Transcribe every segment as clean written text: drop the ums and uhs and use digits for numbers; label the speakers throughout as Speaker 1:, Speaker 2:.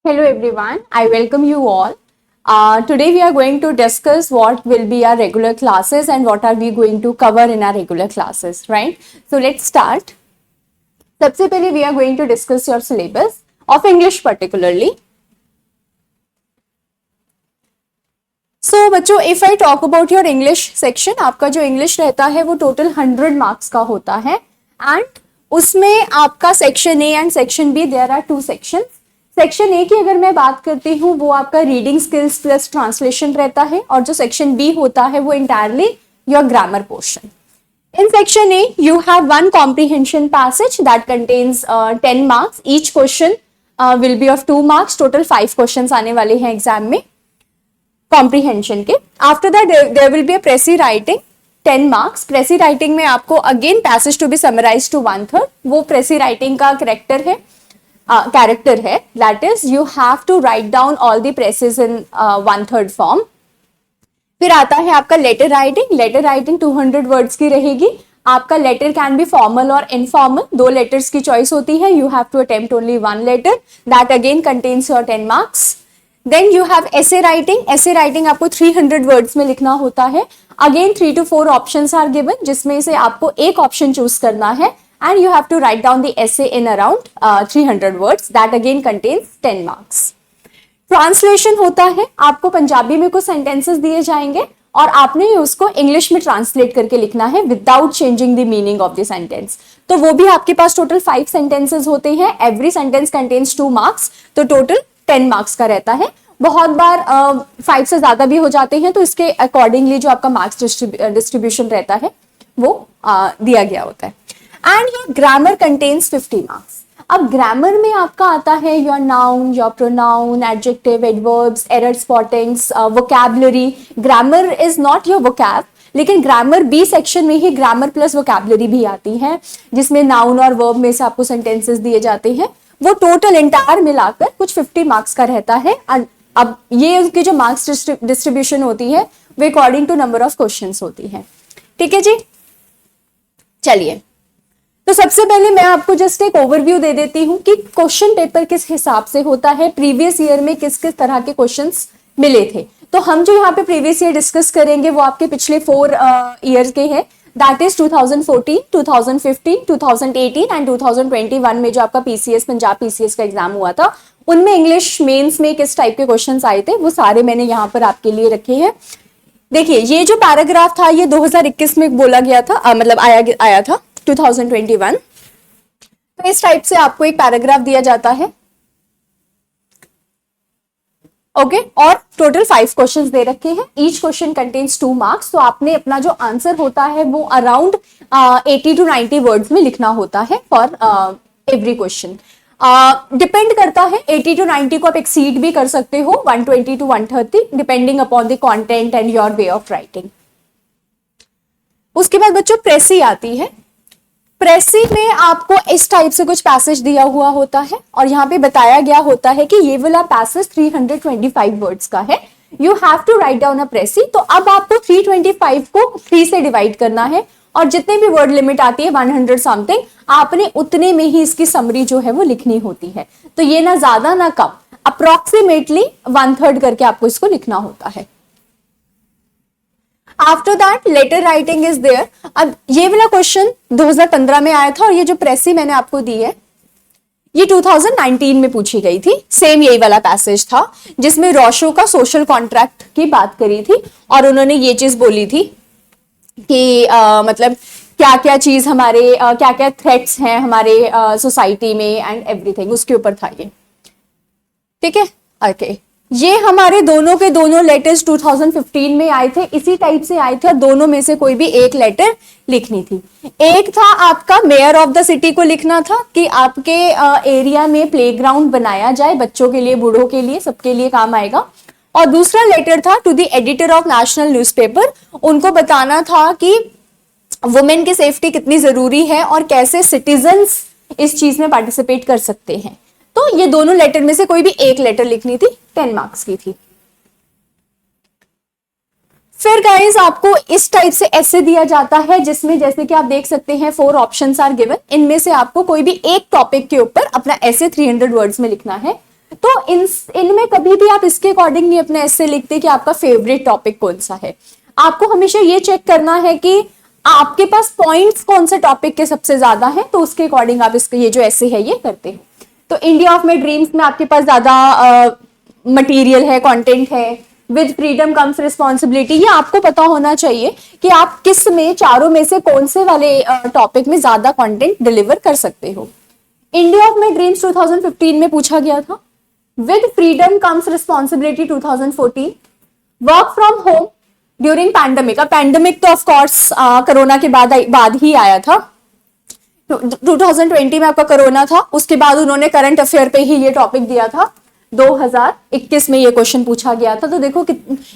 Speaker 1: Hello everyone, I welcome you all. Today we are going to discuss what will be our regular classes and what are we going to cover in our regular classes, right? So let's start. सबसे पहले we are going to discuss your syllabus of English particularly. So बच्चों, if I talk about your English section, आपका जो English रहता है वो total 100 marks का होता है and उसमें आपका section A and section B, there are two sections. Section A की अगर मैं बात करती हूँ वो आपका रीडिंग स्किल्स प्लस ट्रांसलेशन रहता है और जो सेक्शन बी होता है वो entirely your grammar portion. In section A, you have one comprehension passage that contains 10 marks. Each question will be of 2 marks. Total 5 questions आने वाले हैं एग्जाम में comprehension के. After that, there will be a Pressy writing, 10 marks. Pressy writing में आपको again passage to be summarized to 1/3. वो Pressy writing का character है. That is, you have to write down all the presses in 1/3 form. फिर आता है आपका letter writing. Letter writing 200 words की रहेगी. आपका लेटर कैन बी फॉर्मल और इनफॉर्मल, 2 लेटर्स की चॉइस होती है. You have to attempt only 1 letter. That again contains your 10 marks. Then you have essay writing. Essay writing आपको 300 वर्ड्स में लिखना होता है. Again 3 to 4 options are given, जिसमें से आपको एक ऑप्शन चूज करना है and you have to write down the essay in around 300 words. That again contains 10 marks. Translation होता है, आपको पंजाबी में कुछ सेंटेंसेस दिए जाएंगे और आपने उसको इंग्लिश में ट्रांसलेट करके लिखना है without changing the meaning of the sentence. तो वो भी आपके पास टोटल 5 सेंटेंसेस होते हैं. एवरी सेंटेंस कंटेन्स 2 मार्क्स, तो टोटल 10 मार्क्स का रहता है. बहुत बार 5 से ज्यादा भी हो जाते हैं, तो इसके अकॉर्डिंगली जो आपका मार्क्स डिस्ट्रीब्यूशन रहता है वो दिया गया होता है. And your grammar contains 50 marks. अब ग्रामर में आपका आता है your noun, your pronoun, adjective, adverbs, error spottings, vocabulary. Grammar is not your vocab, लेकिन ग्रामर बी सेक्शन में ही ग्रामर प्लस वोकैबुलरी भी आती है, जिसमें नाउन और वर्ब में से आपको सेंटेंसेस दिए जाते हैं. वो टोटल इंटायर मिलाकर कुछ 50 मार्क्स का रहता है. अब ये उसकी जो मार्क्स डिस्ट्रीब्यूशन होती है वो according to number of questions होती है. ठीक है जी, चलिए. तो सबसे पहले मैं आपको जस्ट एक ओवरव्यू दे देती हूँ कि क्वेश्चन पेपर किस हिसाब से होता है, प्रीवियस ईयर में किस किस तरह के क्वेश्चंस मिले थे. तो हम जो यहाँ पे प्रीवियस ईयर डिस्कस करेंगे वो आपके पिछले 4 ईयर्स के हैं. दैट इज 2014, 2015, 2018 एंड 2021 में जो आपका पीसीएस, पंजाब पीसीएस का एग्जाम हुआ था, उनमें इंग्लिश मेंस में किस टाइप के क्वेश्चन आए थे वो सारे मैंने यहाँ पर आपके लिए रखे हैं. देखिए, ये जो पैराग्राफ था ये 2021 में बोला गया था, मतलब आया था 2021. तो इस टाइप से आपको एक पैराग्राफ दिया जाता है. ओके, और टोटल 5 क्वेश्चंस दे रखे हैं. Each question contains 2 marks. तो आपने अपना जो आंसर होता है वो अराउंड 80 to 90 वर्ड्स में लिखना होता है फॉर एवरी क्वेश्चन. डिपेंड करता है, 80 to 90 को आप एक्सीड भी कर सकते हो, 120 to 130 depending upon the content and your way of writing. उसके बाद बच्चों प्रेसी आती है. प्रेसी में आपको इस टाइप से कुछ पैसेज दिया हुआ होता है और यहाँ पे बताया गया होता है कि ये वाला पैसेज 325 वर्ड्स का है. You have to write down a precis. तो अब आपको 325 को 3 से डिवाइड करना है और जितने भी वर्ड लिमिट आती है 100 समथिंग, आपने उतने में ही इसकी समरी जो है वो लिखनी होती है. तो ये ना ज्यादा ना कम, अप्रोक्सीमेटली 1/3 करके आपको इसको लिखना होता है. After that letter writing is there. अब ये वाला क्वेश्चन 2015 में आया था और ये जो प्रेसी मैंने आपको दी है ये 2019 में पूछी गई थी. सेम यही वाला पैसेज था जिसमें रोशो का सोशल कॉन्ट्रैक्ट की बात करी थी और उन्होंने ये चीज बोली थी कि मतलब क्या क्या चीज हमारे क्या क्या थ्रेट्स हैं हमारे सोसाइटी में एंड एवरीथिंग, उसके ऊपर था ये. ठीक है, ओके. ये हमारे दोनों के दोनों लेटर्स 2015 में आए थे, इसी टाइप से आए थे और दोनों में से कोई भी एक लेटर लिखनी थी. एक था आपका मेयर ऑफ द सिटी को लिखना था कि आपके एरिया में प्लेग्राउंड बनाया जाए, बच्चों के लिए, बूढ़ों के लिए, सबके लिए काम आएगा. और दूसरा लेटर था to the editor of national newspaper. उनको बताना था कि वुमेन की सेफ्टी कितनी जरूरी है और कैसे सिटीजन्स इस चीज में पार्टिसिपेट कर सकते हैं. तो ये दोनों लेटर में से कोई भी एक लेटर लिखनी थी, 10 मार्क्स की थी. फिर गाइस आपको इस टाइप से ऐसे दिया जाता है जिसमें जैसे कि आप देख सकते हैं 4 ऑप्शंस आर गिवन. इनमें से आपको कोई भी एक टॉपिक के ऊपर अपना ऐसे 300 वर्ड्स में लिखना है. तो इनमें कभी भी आप इसके अकॉर्डिंग नहीं अपने ऐसे लिखते कि आपका फेवरेट टॉपिक कौन सा है। आपको हमेशा ये चेक करना है कि आपके पास पॉइंट्स कौन से टॉपिक के सबसे ज्यादा हैं, तो उसके अकॉर्डिंग आप इसके ये जो ऐसे है ये करते हैं। तो इंडिया ऑफ माई ड्रीम्स में आपके पास ज्यादा मटेरियल है, कंटेंट है। विद फ्रीडम कम्स रिस्पॉन्सिबिलिटी, ये आपको पता होना चाहिए कि आप किस में चारों में से कौन से वाले टॉपिक में ज्यादा कंटेंट डिलीवर कर सकते हो। इंडिया ऑफ माई ड्रीम्स 2015 में पूछा गया था। With freedom comes responsibility 2014। Work from home during pandemic, pandemic तो ऑफ कोर्स कोरोना के बाद ही आया था। 2020 में आपका कोरोना था, उसके बाद उन्होंने करंट अफेयर पे ही ये टॉपिक दिया था। 2021 में ये क्वेश्चन पूछा गया था। तो देखो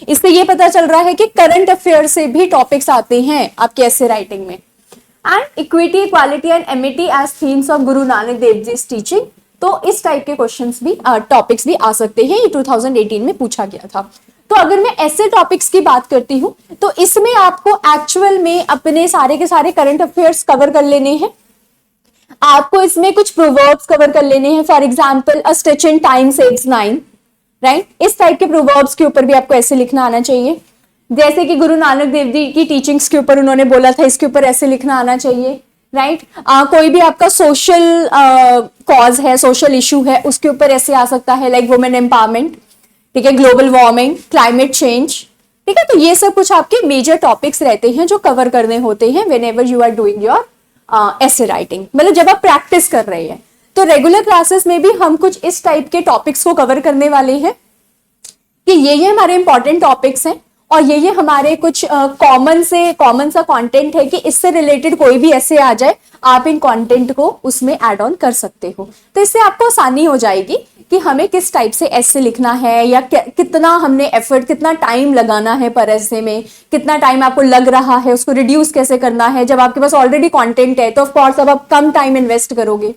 Speaker 1: इससे ये पता चल रहा है कि करंट अफेयर से भी टॉपिक्स आते हैं आपके ऐसे राइटिंग में। And equity, equality and amity as themes of Guru Nanak Dev ji teaching, तो इस टाइप के क्वेश्चंस भी टॉपिक्स भी आ सकते हैं। ये 2018 में पूछा गया था। तो अगर मैं ऐसे टॉपिक्स की बात करती हूं तो इसमें आपको एक्चुअल में अपने सारे के सारे करंट अफेयर्स कवर कर लेने हैं। आपको इसमें कुछ प्रोवर्ब्स कवर कर लेने हैं। For example, a stitch in time saves 9, right. इस टाइप के प्रोवर्ब्स के ऊपर भी आपको ऐसे लिखना आना चाहिए। जैसे कि गुरु नानक देव जी की टीचिंग्स के ऊपर उन्होंने बोला था, इसके ऊपर ऐसे लिखना आना चाहिए, राइट। कोई भी आपका सोशल कॉज है, सोशल इशू है, उसके ऊपर ऐसे आ सकता है, लाइक वुमेन एम्पावरमेंट, ठीक है, ग्लोबल वार्मिंग, क्लाइमेट चेंज, ठीक है। तो ये सब कुछ आपके मेजर टॉपिक्स रहते हैं जो कवर करने होते हैं whenever you are doing your essay writing, मतलब जब आप प्रैक्टिस कर रहे हैं। तो रेगुलर क्लासेस में भी हम कुछ इस टाइप के टॉपिक्स को कवर करने वाले हैं कि ये हमारे इंपॉर्टेंट टॉपिक्स हैं और ये हमारे कुछ कॉमन सा कंटेंट है कि इससे रिलेटेड कोई भी ऐसे आ जाए, आप इन कंटेंट को उसमें ऐड ऑन कर सकते हो। तो इससे आपको आसानी हो जाएगी कि हमें किस टाइप से ऐसे लिखना है, या कितना हमने एफर्ट, कितना टाइम लगाना है पर ऐसे में, कितना टाइम आपको लग रहा है, उसको रिड्यूस कैसे करना है। जब आपके पास ऑलरेडी कंटेंट है तो ऑफ कोर्स अब आप कम टाइम इन्वेस्ट करोगे,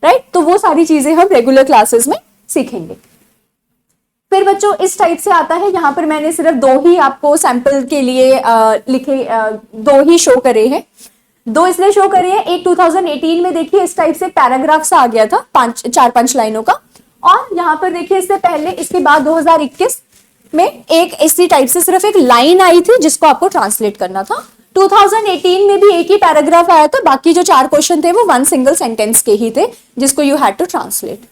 Speaker 1: राइट। तो वो सारी चीजें हम रेगुलर क्लासेस में सीखेंगे। फिर बच्चों इस टाइप से आता है, यहाँ पर मैंने सिर्फ दो ही आपको सैंपल के लिए लिखे, दो ही शो करे हैं। दो इसलिए शो करे हैं, एक 2018 में देखिए इस टाइप से पैराग्राफ्स आ गया था, 4-5 लाइनों का। और यहाँ पर देखिए इससे पहले, इसके बाद 2021 में एक इसी टाइप से सिर्फ एक लाइन आई थी जिसको आपको ट्रांसलेट करना था। 2018 में भी एक ही पैराग्राफ आया था, बाकी जो 4 क्वेश्चन थे वो 1 सिंगल सेंटेंस के ही थे जिसको यू हैड टू ट्रांसलेट।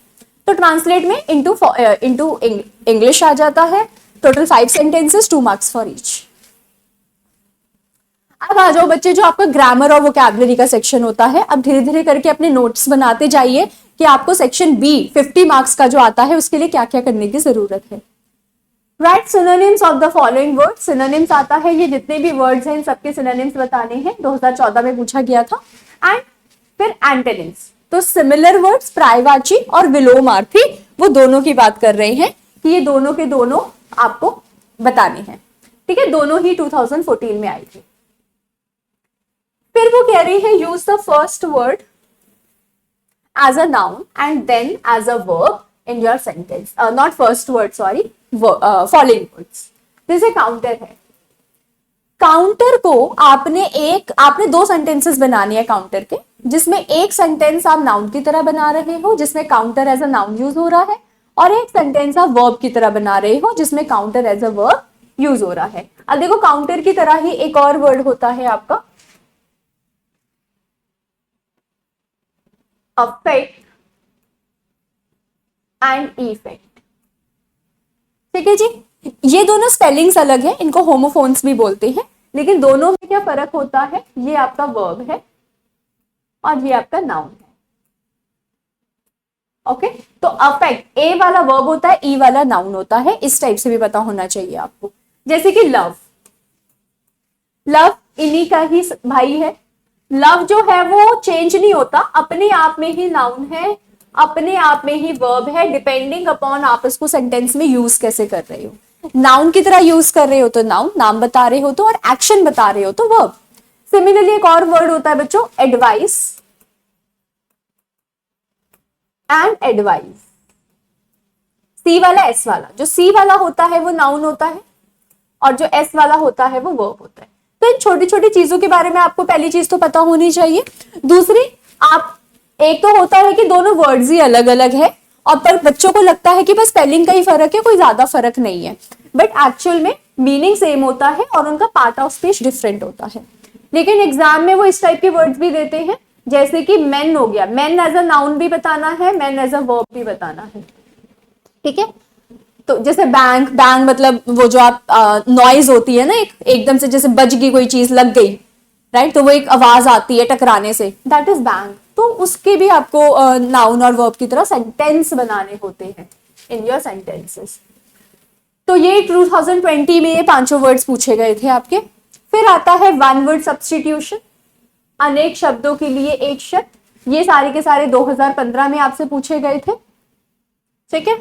Speaker 1: तो ट्रांसलेट में इनटू इंग्लिश आ जाता है। Total 5 sentences, 2 marks for each. अब आ जाओ बच्चे, जो आपका ग्रामर और वोकैबुलरी का सेक्शन होता है। अब धीरे धीरे करके अपने नोट्स बनाते जाइए कि आपको सेक्शन बी 50 मार्क्स का जो आता है उसके लिए क्या क्या करने की जरूरत है। Right synonyms of the following word. Synonyms आता है, ये जितने भी वर्ड्स हैं इन सबके सिनोनिम्स बताने हैं, 2014 में पूछा गया था। एंड फिर एंटोनिम्स, तो सिमिलर वर्ड्स, पर्यायवाची और विलोमार्थी, वो दोनों की बात कर रहे हैं कि ये दोनों के दोनों आपको बताने हैं, ठीक है। दोनों ही 2014 में आई थी। फिर वो कह रही है use the first word as a noun and then as a verb in your sentence, not first word, sorry, following words. जैसे काउंटर है, काउंटर को आपने 2 सेंटेंसेस बनाने हैं काउंटर के, जिसमें एक सेंटेंस आप नाउन की तरह बना रहे हो जिसमें counter as a noun use हो रहा है, और एक सेंटेंस आप वर्ब की तरह बना रहे हो जिसमें counter as a verb use हो रहा है। अब देखो काउंटर की तरह ही एक और वर्ड होता है आपका अफेक्ट एंड इफेक्ट, ठीक है जी। ये दोनों स्पेलिंग्स अलग है, इनको होमोफोन्स भी बोलते हैं, लेकिन दोनों में क्या फर्क होता है, ये आपका वर्ब है और ये आपका नाउन है। ओके, तो अफेक्ट ए वाला वर्ब होता है, ई वाला नाउन होता है। इस टाइप से भी पता होना चाहिए आपको। जैसे कि लव, लव इन्हीं का ही भाई है। लव जो है वो चेंज नहीं होता, अपने आप में ही नाउन है, अपने आप में ही वर्ब है, डिपेंडिंग अपॉन आप इसको सेंटेंस में यूज कैसे कर रहे हो। नाउन की तरह यूज कर रहे हो तो नाउन, नाम बता रहे हो तो, और एक्शन बता रहे हो तो वर्ब। सिमिलरली एक और वर्ड होता है बच्चों एडवाइस एंड एडवाइस। सी वाला एस वाला, जो सी वाला होता है वो नाउन होता है और जो एस वाला होता है वो वर्ब होता है। तो इन छोटी छोटी चीजों के बारे में आपको पहली चीज तो पता होनी चाहिए। दूसरी, आप एक तो होता है कि दोनों वर्ड्स ही अलग अलग है और पर बच्चों को लगता है कि बस स्पेलिंग का ही फर्क है, कोई ज्यादा फर्क नहीं है, बट एक्चुअल में मीनिंग सेम होता है और उनका पार्ट ऑफ स्पीच डिफरेंट होता है। लेकिन एग्जाम में वो इस टाइप के वर्ड्स भी देते हैं, जैसे कि मेन हो गया, मेन एज अ नाउन भी बताना है, मेन एज अ वर्ब भी बताना है, ठीक है। तो जैसे बैंग, बैंग मतलब वो जो आप नॉइज होती है ना, एकदम से जैसे बज गई कोई चीज, लग गई, राइट, तो वो एक आवाज आती है टकराने से, दैट इज बैंग। तो उसके भी आपको नाउन और वर्ब की तरह सेंटेंस बनाने होते हैं इन योर सेंटेंसेस। तो ये 2020 में ये पांचों वर्ड्स पूछे गए थे आपके। फिर आता है वन वर्ड सब्स्टिट्यूशन, अनेक शब्दों के लिए एक शब्द। ये सारे के सारे 2015 में आपसे पूछे गए थे, ठीक है।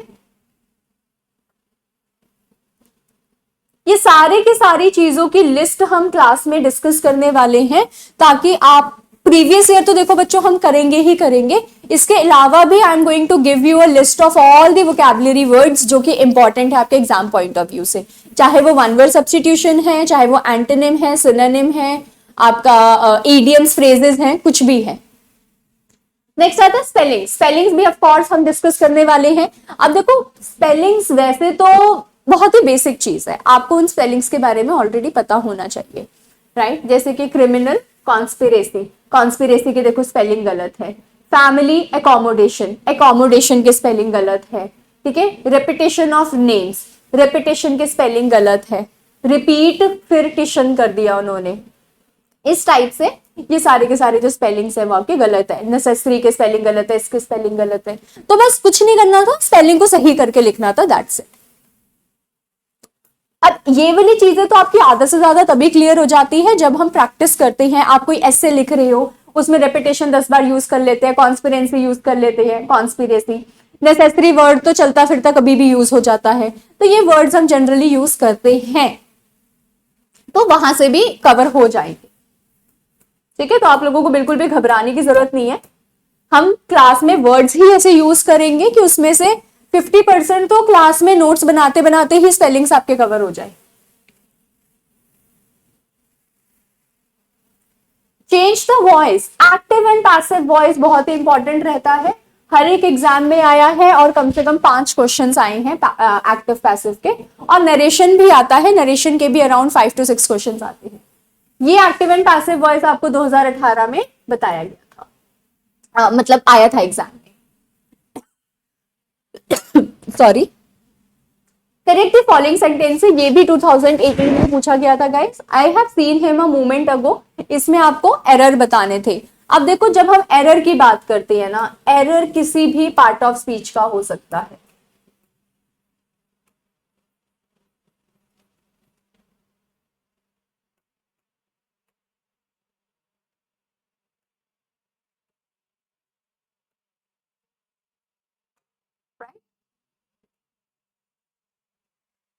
Speaker 1: ये सारे की सारी चीजों की लिस्ट हम क्लास में डिस्कस करने वाले हैं, ताकि आप प्रीवियस ईयर तो देखो बच्चों हम करेंगे ही करेंगे, इसके अलावा भी I am going to give you a list of all the vocabulary words जो कि इंपॉर्टेंट है आपके एग्जाम पॉइंट ऑफ व्यू से, चाहे वो वन वर्ड सब्स्टिट्यूशन है, चाहे वो एंटोनिम है, सिनोनिम है, आपका इडियम्स, फ्रेजेस हैं, कुछ भी है। नेक्स्ट आता है स्पेलिंग्स। स्पेलिंग्स भी ऑफ कोर्स हम डिस्कस करने वाले हैं। अब देखो स्पेलिंग्स वैसे तो बहुत ही बेसिक चीज है, आपको उन स्पेलिंग्स के बारे में ऑलरेडी पता होना चाहिए, राइट। जैसे कि क्रिमिनल, कॉन्स्पिरेसी, कॉन्स्पिरेसी के देखो स्पेलिंग गलत है। फैमिली, एकोमोडेशन, एकोमोडेशन के स्पेलिंग गलत है, ठीक है। रेपिटेशन ऑफ नेम्स, रेपिटेशन के स्पेलिंग गलत है। रिपीट फिर टिशन कर दिया उन्होंने, इस टाइप से ये सारे के सारे जो स्पेलिंग्स है वो आपके गलत है। नेसेसरी के स्पेलिंग गलत है, इसके स्पेलिंग गलत है। तो बस कुछ नहीं करना था, स्पेलिंग को सही करके लिखना था, दैट्स इट। अब ये वाली चीजें तो आपकी आधा से ज्यादा तभी क्लियर हो जाती है जब हम प्रैक्टिस करते हैं। आप कोई ऐसे लिख रहे हो, उसमें रेपिटेशन 10 बार यूज कर लेते हैं, कॉन्स्पिरेंसी यूज कर लेते हैं, कॉन्स्पिरेसी। नेसेसरी वर्ड तो चलता फिरता कभी भी यूज हो जाता है, तो ये वर्ड्स हम जनरली यूज करते हैं, तो वहां से भी कवर हो जाएंगे, ठीक है। तो आप लोगों को बिल्कुल भी घबराने की जरूरत नहीं है, हम क्लास में वर्ड्स ही ऐसे यूज करेंगे कि उसमें से 50% तो क्लास में नोट्स बनाते बनाते ही स्पेलिंग्स आपके कवर हो जाए। Change the voice, active and passive voice बहुत ही इंपॉर्टेंट रहता है, हर एक एग्जाम में आया है और कम से कम 5 क्वेश्चंस आए हैं एक्टिव पैसिव के, और नरेशन भी आता है, नरेशन के भी अराउंड 5 to 6 क्वेश्चंस आते हैं। ये एक्टिव एंड पैसिव वॉइस आपको 2018 में बताया गया था, मतलब आया था एग्जाम में, sorry. Correct the following sentence, ये भी 2018 में पूछा गया था guys. I have seen him a moment ago, इसमें आपको एरर बताने थे। अब देखो जब हम एरर की बात करते हैं ना, एरर किसी भी पार्ट ऑफ स्पीच का हो सकता है,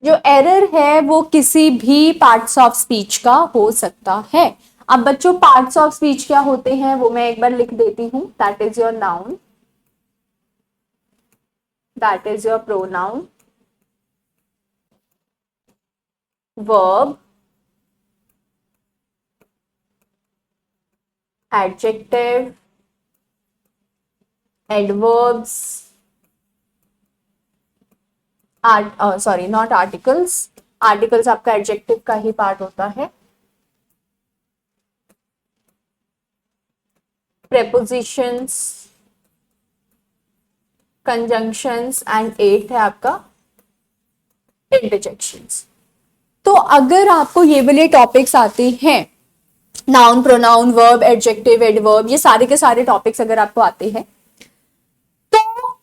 Speaker 1: जो एरर है वो किसी भी पार्ट्स ऑफ स्पीच का हो सकता है। अब बच्चों पार्ट्स ऑफ स्पीच क्या होते हैं वो मैं एक बार लिख देती हूं, that is your noun, that is your pronoun, verb, adjective, adverbs, sorry not articles, articles आपका एडजेक्टिव का ही पार्ट होता है, प्रेपोजिशंस, कंजंक्शंस एंड 8th है आपका इंटरजेक्शंस। तो अगर आपको ये वाले टॉपिक्स आते हैं, noun, pronoun, verb, adjective, adverb, ये सारे के सारे टॉपिक्स अगर आपको आते हैं तो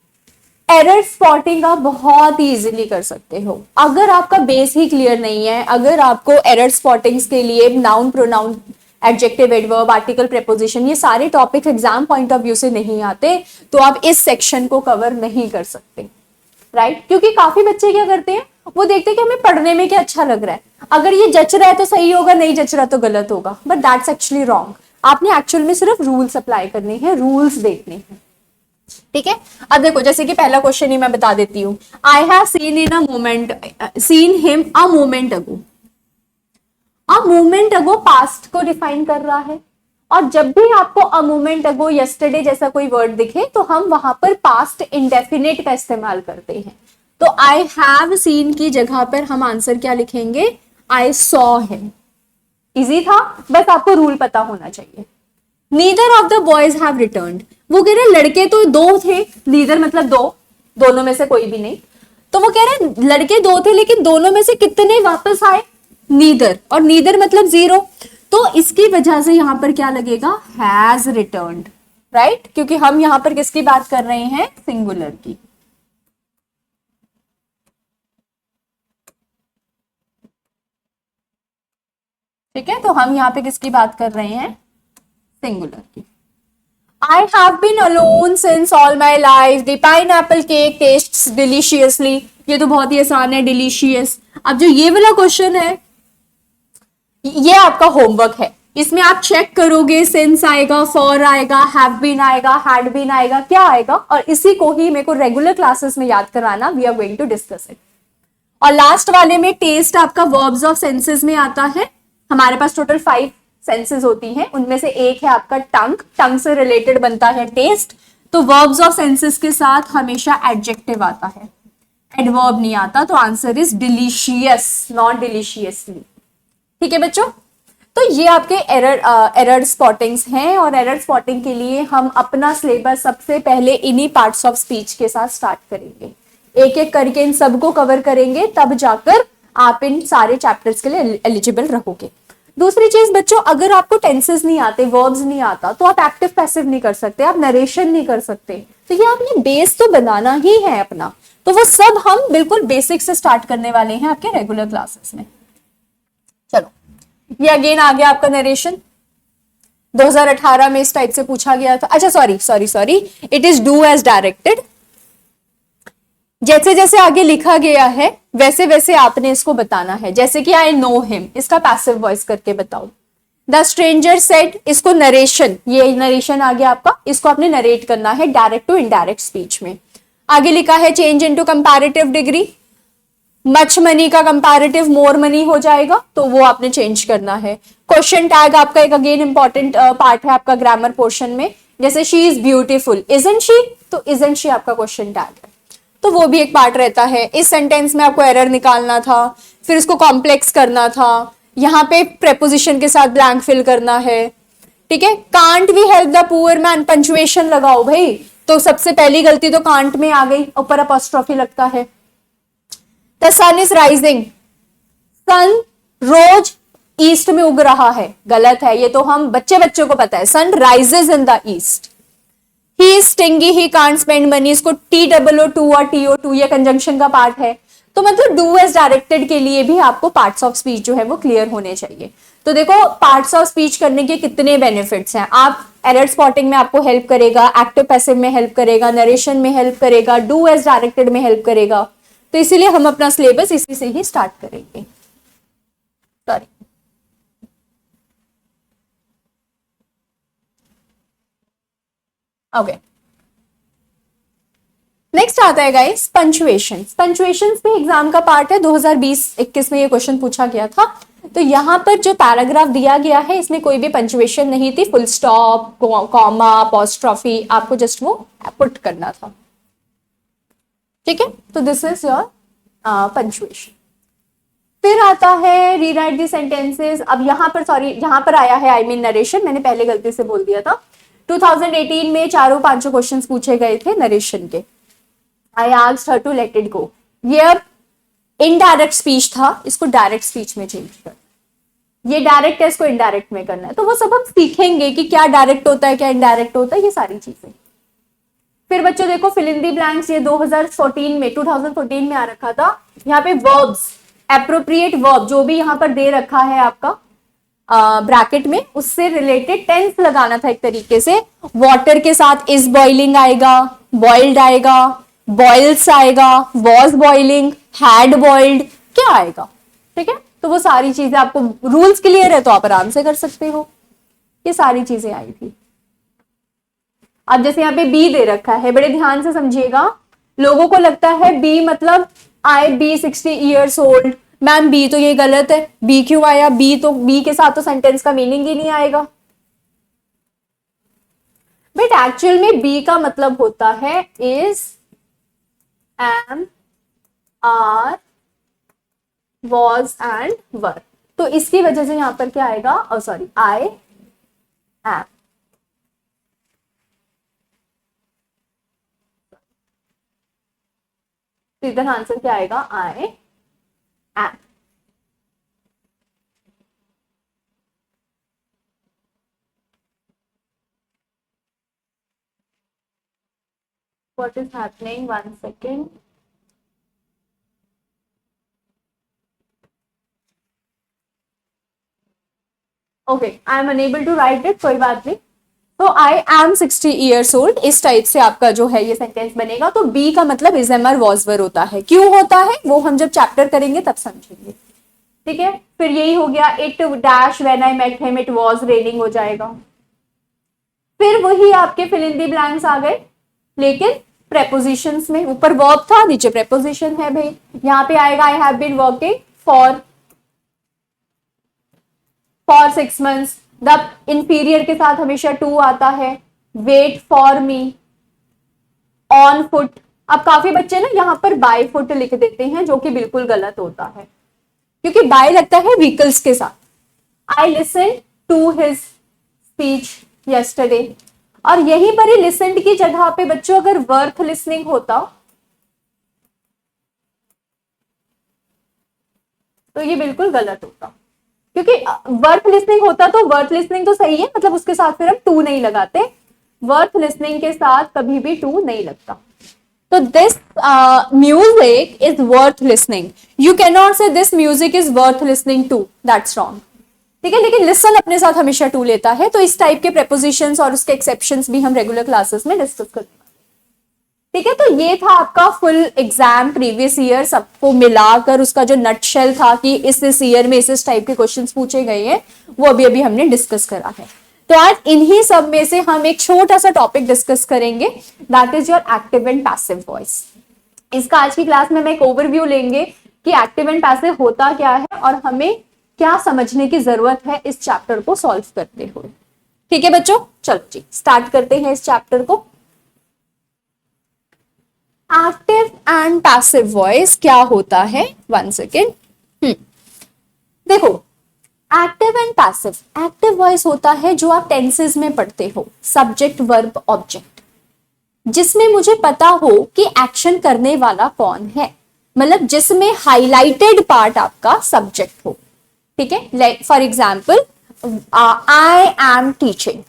Speaker 1: एरर स्पॉटिंग आप बहुत ही इजीली कर सकते हो। अगर आपका बेस ही क्लियर नहीं है, अगर आपको एरर स्पॉटिंग के लिए noun, pronoun, adjective, adverb, article, preposition ये सारे topic exam point of view से नहीं आते, तो आप इस सेक्शन को कवर नहीं कर सकते, राइट। क्योंकि काफी बच्चे क्या करते हैं, वो देखते हैं कि हमें पढ़ने में क्या अच्छा लग रहा है, अगर ये जच रहा है तो सही होगा, नहीं जच रहा तो गलत होगा, बट दैट्स एक्चुअली रॉन्ग। आपने एक्चुअल में सिर्फ रूल्स अप्लाई करने हैं, रूल्स देखने हैं, ठीक है। अब देखो जैसे कि पहला क्वेश्चन ही मैं बता देती हूँ, आई have seen in a moment, scene him a moment ago. A moment ago past को डिफाइन कर रहा है, और जब भी आपको अ मोमेंट अगो, यस्टरडे जैसा कोई वर्ड दिखे तो हम वहां पर पास्ट इंडेफिनिट का इस्तेमाल करते हैं। तो आई हैव सीन की जगह पर हम आंसर क्या लिखेंगे, आई सॉ हिम। इजी था, बस आपको रूल पता होना चाहिए। Neither of the boys have returned, वो कह रहे लड़के तो दो थे, नीदर मतलब दो, दोनों में से कोई भी नहीं। तो वो कह रहे लड़के दो थे लेकिन दोनों में से कितने वापस आए, नीदर, और नीदर मतलब जीरो। तो इसकी वजह से यहां पर क्या लगेगा, हैज रिटर्न्ड, राइट, क्योंकि हम यहां पर किसकी बात कर रहे हैं, सिंगुलर की। ठीक है, तो हम यहाँ पे किसकी बात कर रहे हैं, सिंगुलर की। I have been alone since all my life. The pineapple cake tastes deliciously. ये तो बहुत ही आसान है, डिलीशियस। अब जो ये वाला क्वेश्चन है, ये आपका होमवर्क है। इसमें आप चेक करोगे, सिंस आएगा, फॉर आएगा, हैव बीन आएगा, हैड बीन आएगा, क्या आएगा, और इसी को ही मेरे को रेगुलर क्लासेस में याद करवाना। We are going to discuss it. और लास्ट वाले में टेस्ट आपका वर्ब्स ऑफ सेंसेस में आता है। हमारे पास टोटल 5 सेंसेस होती हैं, उनमें से एक है आपका टंग, टंग से रिलेटेड बनता है टेस्ट। तो वर्ब्स ऑफ सेंसेस के साथ हमेशा एडजेक्टिव आता है, एडवर्ब नहीं आता। तो आंसर इज डिलीशियस, नॉट डिलीशियसली। ठीक है बच्चों, तो ये आपके एरर स्पॉटिंग्स हैं, और एरर स्पॉटिंग के लिए हम अपना सिलेबस सबसे पहले इन्हीं पार्ट्स ऑफ स्पीच के साथ स्टार्ट करेंगे। एक एक करके इन सबको कवर करेंगे, तब जाकर आप इन सारे चैप्टर्स के लिए एलिजिबल रहोगे। दूसरी चीज बच्चों, अगर आपको टेंसेस नहीं आते, वर्ब्स नहीं आता, तो आप एक्टिव पैसिव नहीं कर सकते, आप नरेशन नहीं कर सकते। तो ये आपने बेस तो बनाना ही है अपना। तो वो सब हम बिल्कुल बेसिक से स्टार्ट करने वाले हैं आपके रेगुलर क्लासेस में। चलो, ये अगेन आ गया आपका नरेशन। 2018 में इस टाइप से पूछा गया था। अच्छा sorry, it is do as directed. जैसे जैसे आगे लिखा गया है वैसे वैसे आपने इसको बताना है। जैसे कि आई नो हिम, इसका पैसिव वॉइस करके बताओ। द स्ट्रेंजर सेड, इसको नरेशन, ये नरेशन आ गया आपका, इसको आपने नरेट करना है डायरेक्ट टू इनडायरेक्ट स्पीच में। आगे लिखा है change into comparative degree, much money का कंपैरेटिव मोर मनी हो जाएगा, तो वो आपने चेंज करना है। क्वेश्चन टैग आपका एक अगेन इंपॉर्टेंट पार्ट है आपका ग्रामर पोर्शन में। जैसे she is beautiful, isn't she, तो इजंट शी आपका क्वेश्चन टैग है, तो वो भी एक पार्ट रहता है। इस सेंटेंस में आपको एरर निकालना था, फिर उसको कॉम्प्लेक्स करना था, यहाँ पे प्रेपोजिशन के साथ ब्लैंक फिल करना है। ठीक है, can't we help the poor man, punctuation लगाओ भाई। तो सबसे पहली गलती तो कांट में आ गई, ऊपर अपॉस्ट्रोफी लगता है। The sun is rising, sun रोज ईस्ट में उग रहा है, गलत है, ये तो हम बच्चों को पता है। Sun rises in the east. He is stingy, he can't spend money, इसको TOO2 और TO2 ये कंजंक्शन का पार्ट है। तो मतलब डू एज डायरेक्टेड के लिए भी आपको पार्ट्स ऑफ स्पीच जो है वो क्लियर होने चाहिए। तो देखो पार्ट्स ऑफ स्पीच करने के कितने बेनिफिट्स हैं। आप एरर स्पॉटिंग में आपको हेल्प करेगा, एक्टिव पैसिव में हेल्प करेगा, नरेशन में हेल्प करेगा, डू एज डायरेक्टेड में हेल्प करेगा। तो इसीलिए हम अपना सिलेबस इसी से ही स्टार्ट करेंगे। Sorry, okay. नेक्स्ट आता है गाइस पंचुएशन। पंचुएशन भी एग्जाम का पार्ट है, 2020-21 में ये क्वेश्चन पूछा गया था। तो यहाँ पर जो पैराग्राफ दिया गया है इसमें कोई भी पंचुएशन नहीं थी, फुल स्टॉप, कॉमा, अपॉस्ट्रोफी, आपको जस्ट वो पुट करना था। ठीक है, तो दिस इज योर पंचुएशन। फिर आता है रीराइट दी सेंटेंसेस। अब यहाँ पर सॉरी, यहाँ पर आया है आई मीन नरेशन, मैंने पहले गलती से बोल दिया था। 2018 में 4-5 क्वेश्चन पूछे गए थे नरेशन के। I asked her to let it go, ये अब इनडायरेक्ट स्पीच था, इसको डायरेक्ट स्पीच में चेंज कर। ये डायरेक्ट है, इसको इनडायरेक्ट में करना है। तो वो सब हम सीखेंगे कि क्या डायरेक्ट होता है, क्या इनडायरेक्ट होता है, ये सारी चीजें। फिर बच्चों देखो फिल इन दी ब्लैंक्स, ये 2014 में आ रखा था। यहाँ पे वर्ब्स, एप्रोप्रिएट वर्ब जो भी यहाँ पर दे रखा है आपका ब्रैकेट में, उससे रिलेटेड टेंस लगाना था एक तरीके से। वाटर के साथ इज बॉइलिंग आएगा, बॉइल्ड आएगा, बॉइल्स आएगा, वॉज बॉइलिंग, हैड बॉइल्ड, क्या आएगा। ठीक है, तो वो सारी चीजें आपको रूल्स क्लियर है तो आप आराम से कर सकते हो। ये सारी चीजें आई थी। अब जैसे यहाँ पे बी दे रखा है, बड़े ध्यान से समझिएगा। लोगों को लगता है बी मतलब I be 60 years old, ma'am be तो ये गलत है। बी क्यों आया, बी के साथ तो सेंटेंस का मीनिंग ही नहीं आएगा। बट एक्चुअल में बी का मतलब होता है is, am, are, was and were. तो इसकी वजह से यहां पर क्या आएगा, सॉरी, आई एम। तो इधर आंसर क्या आएगा, I am. What is happening, 1 second. Okay, I am unable to write it, कोई बात नहीं। तो आई एम 60 years old, इस टाइप से आपका जो है ये सेंटेंस बनेगा। तो बी का मतलब इज, एम, आर, वॉज, वर होता है। क्यों होता है वो हम जब चैप्टर करेंगे तब समझेंगे। ठीक है, फिर यही हो गया, it dash when I met him it was raining हो जाएगा। फिर वही आपके फिल इन दी ब्लैंक्स आ गए, लेकिन प्रेपोजिशंस में। ऊपर वर्ब था, नीचे प्रेपोजिशन है भाई। यहाँ पे आएगा I have been working for 6 months। The inferior के साथ हमेशा टू आता है। Wait for me, on foot. अब काफी बच्चे ना यहाँ पर बाय फुट लिख देते हैं, जो कि बिल्कुल गलत होता है, क्योंकि बाय लगता है व्हीकल्स के साथ। I listen to his speech yesterday. और यहीं पर ही लिसनड की जगह पे बच्चों अगर वर्थ लिसनिंग होता तो ये बिल्कुल गलत होता, क्योंकि वर्थ लिसनिंग होता तो वर्थ लिसनिंग तो सही है, मतलब उसके साथ फिर हम टू नहीं लगाते। वर्थ लिसनिंग के साथ कभी भी टू नहीं लगता। तो this music is worth listening. You can not say this music is worth listening to, that's wrong. ठीक है, लेकिन लिसन अपने साथ हमेशा टू लेता है। तो इस टाइप के प्रेपोजिशंस और उसके एक्सेप्शंस भी हम रेगुलर क्लासेस में डिस्कस करते हैं। ठीक है, तो ये था आपका फुल एग्जाम प्रीवियस ईयर, सबको मिलाकर उसका जो नटशेल था कि इस ईयर में इस टाइप के क्वेश्चंस पूछे गए हैं, वो अभी अभी हमने डिस्कस करा है। तो आज इन्हीं सब में से हम एक छोटा सा टॉपिक डिस्कस करेंगे, that is your active and passive voice. इसका आज की क्लास में हम एक ओवरव्यू लेंगे कि एक्टिव एंड पैसिव होता क्या है और हमें क्या समझने की जरूरत है इस चैप्टर को सॉल्व करते हुए। ठीक है बच्चों, चलो जी स्टार्ट करते हैं इस चैप्टर को। एक्टिव एंड पैसिव वॉइस क्या होता है, 1 सेकेंड। देखो, active and passive, active voice होता है जो आप टेंसेस में पढ़ते हो, सब्जेक्ट वर्ब ऑब्जेक्ट, जिसमें मुझे पता हो कि एक्शन करने वाला कौन है, मतलब जिसमें हाईलाइटेड पार्ट आपका सब्जेक्ट हो। ठीक है, like for example, I am teaching,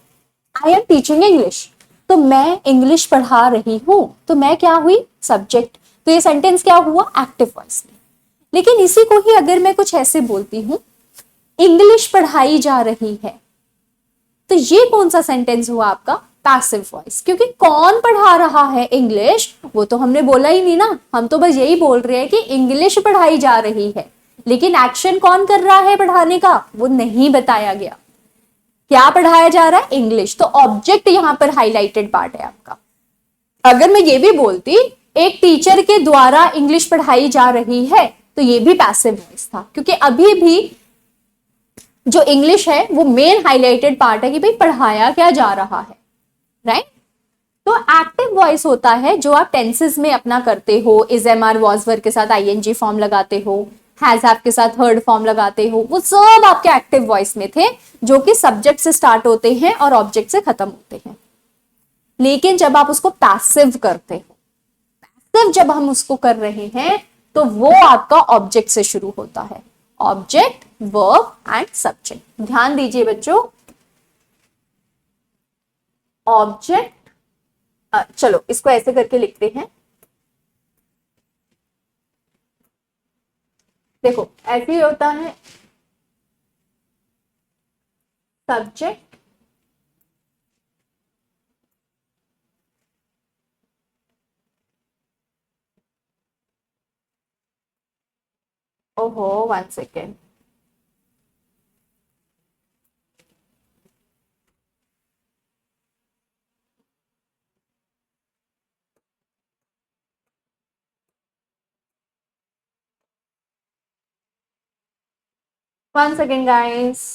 Speaker 1: I am teaching English. तो मैं इंग्लिश पढ़ा रही हूं, तो मैं क्या हुई, सब्जेक्ट। तो ये सेंटेंस क्या हुआ, एक्टिव वॉइस में। लेकिन इसी को ही अगर मैं कुछ ऐसे बोलती हूं, इंग्लिश पढ़ाई जा रही है, तो ये कौन सा सेंटेंस हुआ आपका, पैसिव वॉइस। क्योंकि कौन पढ़ा रहा है इंग्लिश वो तो हमने बोला ही नहीं ना, हम तो बस यही बोल रहे हैं कि इंग्लिश पढ़ाई जा रही है, लेकिन एक्शन कौन कर रहा है पढ़ाने का वो नहीं बताया गया। क्या पढ़ाया जा रहा है, इंग्लिश। तो ऑब्जेक्ट यहां पर हाईलाइटेड पार्ट है आपका। अगर मैं ये भी बोलती एक टीचर के द्वारा इंग्लिश पढ़ाई जा रही है, तो ये भी पैसिव वॉइस था, क्योंकि अभी भी जो इंग्लिश है वो मेन हाईलाइटेड पार्ट है कि भाई पढ़ाया क्या जा रहा है, राइट। तो एक्टिव वॉइस होता है जो आप टेंसेस में अपना करते हो, इज, एम, आर, वॉज, वर के साथ आईएनजी फॉर्म लगाते हो, हैज हैव के साथ हर्ड फॉर्म लगाते हो, वो सब आपके एक्टिव वॉइस में थे, जो कि सब्जेक्ट से स्टार्ट होते हैं और ऑब्जेक्ट से खत्म होते हैं। लेकिन जब आप उसको पैसिव करते हो, पैसिव जब हम उसको कर रहे हैं, तो वो आपका ऑब्जेक्ट से शुरू होता है, ऑब्जेक्ट, वर्ब एंड सब्जेक्ट। ध्यान दीजिए बच्चों, ऑब्जेक्ट, चलो इसको ऐसे करके लिखते हैं। देखो ऐसे ही होता है, सब्जेक्ट, ओहो 1 सेकेंड, 1 सेकेंड गाइस।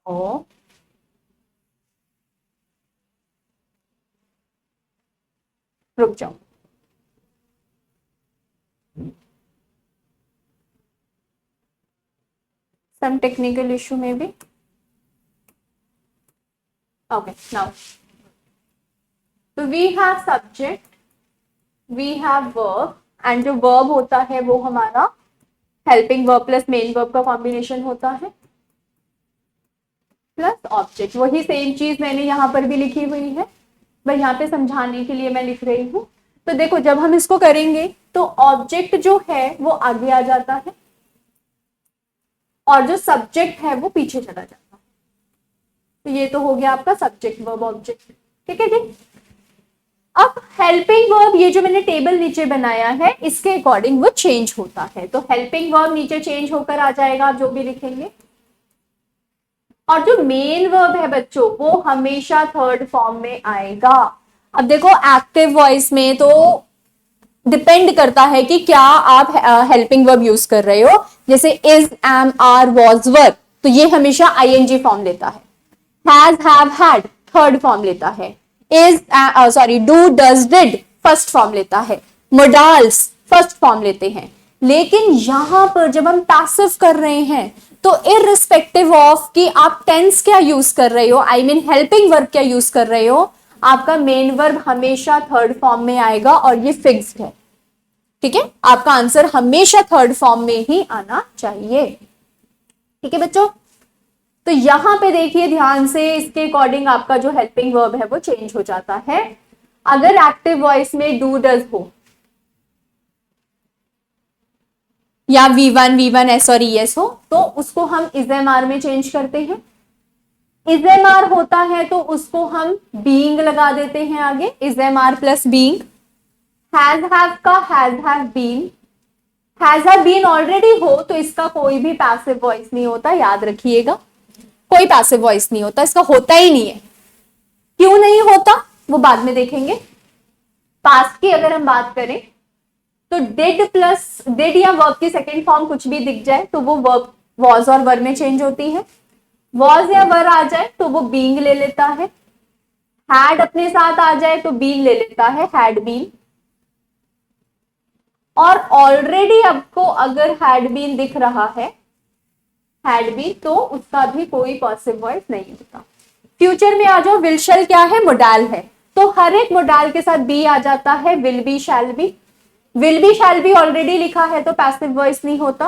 Speaker 1: ओ, रुक जाओ, some technical issue maybe. Okay, now so we have subject, we have verb, and जो verb होता है वो हमारा helping verb plus main verb का कॉम्बिनेशन होता है, प्लस ऑब्जेक्ट। वही सेम चीज मैंने यहाँ पर भी लिखी हुई है, बस यहाँ पे समझाने के लिए मैं लिख रही हूँ। तो देखो जब हम इसको करेंगे तो ऑब्जेक्ट जो है वो आगे आ जाता है और जो सब्जेक्ट है वो पीछे चला जाता है। तो ये तो हो गया आपका सब्जेक्ट वर्ब ऑब्जेक्ट, ठीक है जी। अब हेल्पिंग वर्ब, ये जो मैंने टेबल नीचे बनाया है इसके अकॉर्डिंग वो चेंज होता है। तो हेल्पिंग वर्ब नीचे चेंज होकर आ जाएगा, आप जो भी लिखेंगे। और जो मेन वर्ब है बच्चों वो हमेशा थर्ड फॉर्म में आएगा। अब देखो एक्टिव वॉइस में तो डिपेंड करता है कि क्या आप हेल्पिंग वर्ब यूज कर रहे हो, जैसे इज, एम, आर, वॉज, वर, तो ये हमेशा आईएनजी फॉर्म लेता है। Has, have, had third form लेता है। Is, sorry, do, does, did first form लेता है। मोडाल्स फर्स्ट फॉर्म लेते हैं। लेकिन यहां पर जब हम पैसिव कर रहे हैं तो इररिस्पेक्टिव ऑफ कि आप टेंस क्या यूज कर रहे हो, आई मीन हेल्पिंग वर्ब क्या यूज कर रहे हो, आपका मेन वर्ब हमेशा थर्ड फॉर्म में आएगा और ये फिक्स्ड है, ठीक है। आपका आंसर हमेशा थर्ड फॉर्म में ही आना चाहिए, ठीक है बच्चों। तो यहां पे देखिए ध्यान से, इसके अकॉर्डिंग आपका जो हेल्पिंग वर्ब है वो चेंज हो जाता है। अगर एक्टिव वॉइस में डू डज हो या V1, V1 S और ES हो तो उसको हम इजएमआर में चेंज करते हैं। इजएमआर होता है तो उसको हम बीइंग लगा देते हैं आगे, is am are plus being. Has have का has have been, has have been already हो तो इसका कोई भी पैसिव वॉइस नहीं होता, याद रखिएगा, कोई पैसिव वॉइस नहीं होता, इसका होता ही नहीं है। क्यों नहीं होता वो बाद में देखेंगे। पास्ट की अगर हम बात करें तो डिड प्लस डिड या वर्ब की सेकेंड फॉर्म कुछ भी दिख जाए तो वो वर्ब वॉज और वर में चेंज होती है। वॉज या वर आ जाए तो वो बीइंग ले लेता है। हैड अपने साथ आ जाए तो बीन ले लेता है, हैड बीन। और ऑलरेडी आपको अगर हैड बीन दिख रहा है, हैड बीन, तो उसका भी कोई पॉसिव वॉइस नहीं होता। फ्यूचर में आ जाओ, विल शैल क्या है, मोडाल है, तो हर एक मोडाल के साथ बी आ जाता है, will be, shall be. Will be shall be already लिखा है तो पैसिव वॉइस नहीं होता।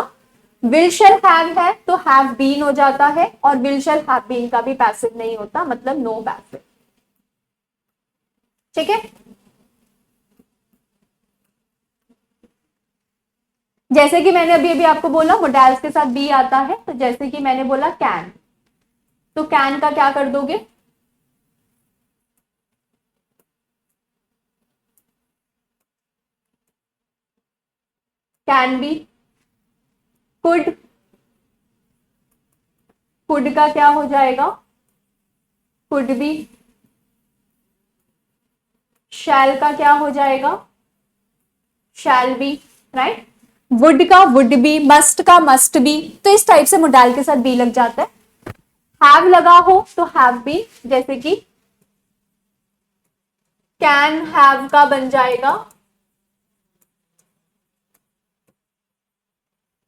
Speaker 1: विल शैल हैव है तो हैव बीन हो जाता है, और विल शैल हैव बीन का भी पैसिव नहीं होता, मतलब नो पैसिव, ठीक है। जैसे कि मैंने अभी अभी आपको बोला मोडाल्स के साथ बी आता है, तो जैसे कि मैंने बोला कैन, तो कैन का क्या कर दोगे, कैन बी। कुड, कुड का क्या हो जाएगा, कुड बी। शैल का क्या हो जाएगा, शैल बी, राइट। वुड का वुड बी, मस्ट का मस्ट बी, तो इस टाइप से मोडाल के साथ बी लग जाता है। हैव लगा हो तो हैव बी, जैसे कि कैन हैव का बन जाएगा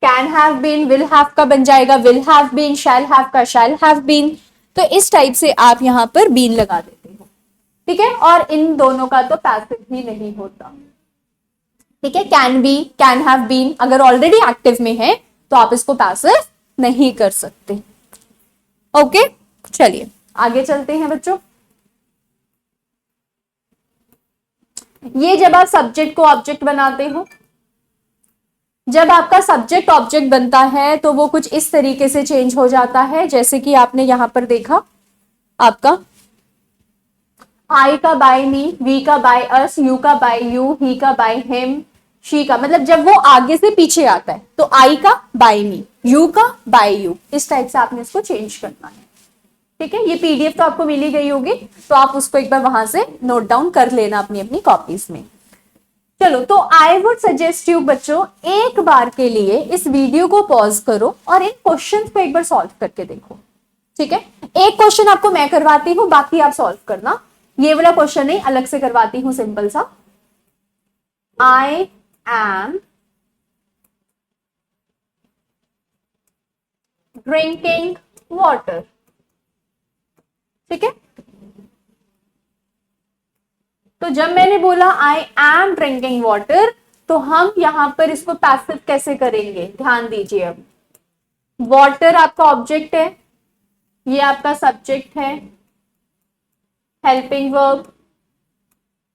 Speaker 1: can have been, will have का बन जाएगा will have been, shall have का शैल हैव बीन। तो इस टाइप से आप यहां पर बीन लगा देते हो, ठीक है। और इन दोनों का तो पैसिव ही नहीं होता, ठीक है। Can be, can have been अगर ऑलरेडी एक्टिव में है तो आप इसको पैसिव नहीं कर सकते, ओके। चलिए आगे चलते हैं बच्चों। ये जब आप सब्जेक्ट को ऑब्जेक्ट बनाते हो, जब आपका सब्जेक्ट ऑब्जेक्ट बनता है तो वो कुछ इस तरीके से चेंज हो जाता है, जैसे कि आपने यहां पर देखा, आपका आई का बाय मी, वी का बाय अस, यू का बाय यू, ही का बाय हिम, शी का, मतलब जब वो आगे से पीछे आता है तो आई का बाय मी, यू का बाय यू, इस टाइप से आपने इसको चेंज करना है, ठीक है। ये पीडीएफ तो आपको मिली गई होगी, तो आप उसको एक बार वहां से नोट डाउन कर लेना अपनी अपनी कॉपीज में। चलो, तो आई वुड सजेस्ट यू बच्चों, एक बार के लिए इस वीडियो को पॉज करो और इन क्वेश्चंस को एक बार सॉल्व करके देखो, ठीक है, एक क्वेश्चन आपको मैं करवाती हूं, बाकी आप सॉल्व करना। ये वाला क्वेश्चन नहीं, अलग से करवाती हूं सिंपल सा। I am drinking water. ठीक है, तो जब मैंने बोला आई एम ड्रिंकिंग वाटर, तो हम यहां पर इसको पैसिव कैसे करेंगे, ध्यान दीजिए। अब वाटर आपका ऑब्जेक्ट है, ये आपका सब्जेक्ट है, helping verb